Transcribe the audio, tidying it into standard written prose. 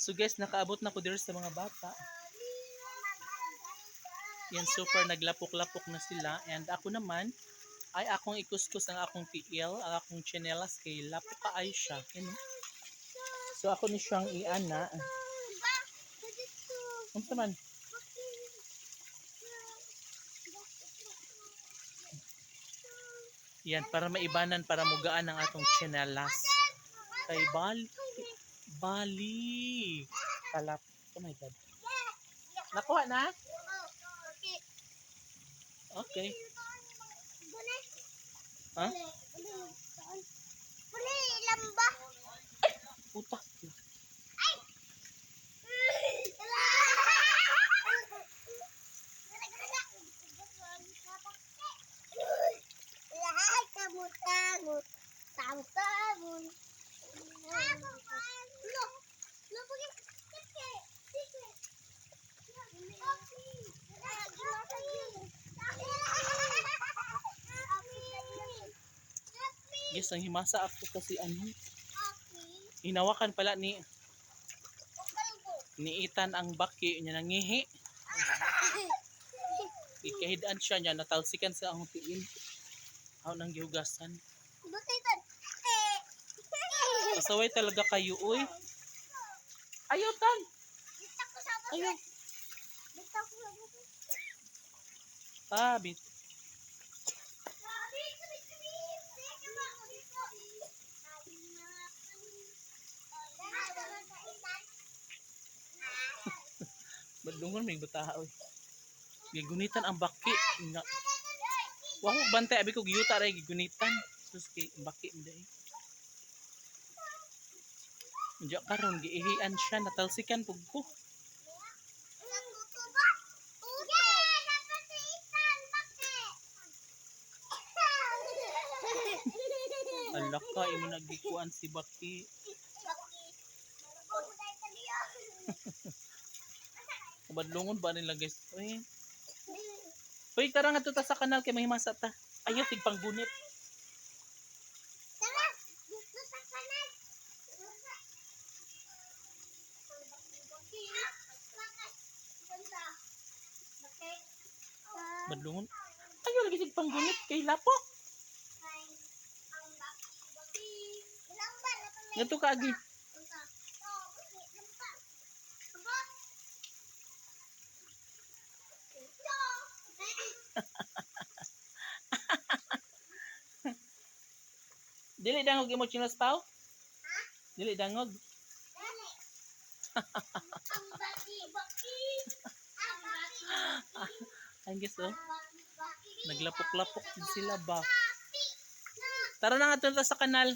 So guys, nakaabot na ko dito sa mga bata. Yan, super naglapok-lapok na sila. And ako naman, ay akong ikuskus ang akong tiil, ang akong chinelas kay lapok kaay siya. Yan, oh. So ako ni siyang iana. Unsa man? Yan, para maibanan, para mugaan ang atong chinelas. Kay Bali. Kalap. Oh my God. Nakuha na? Okay. Ha? Lamba. Puta. Yes, ang himasa ako kasi hinawakan pala ni Ethan ang baki niya nangihi. Ikahidaan siya niya, natalsikan sa ang tiil. Aw nang gihugasan. Pasaway talaga kayo, uy. Ayaw, Tan. Ayaw. Bit. Badungon may bataha, uy. Gigunitan ang baki. Wow, bantay. Abi ko giyuta rin gigunitan. Sus, baki mo dahil. Diyan karon giihian siya, natalsikan pug ko. Alaka, imo nagikuan si Baki. Badlungon ba nila guys? Uy. Uy, tara nga tuta sa kanal kay mahimasa ta. Ayaw, tigpanggunit. Badlungon. Ayaw, lagi tigpanggunit kay lapok. Ngato ka agi. Dili dangog imo chinos pao? Dili dangog. Ang guys, oh. Naglapok-lapok din sila ba? Tara na nga sa kanal.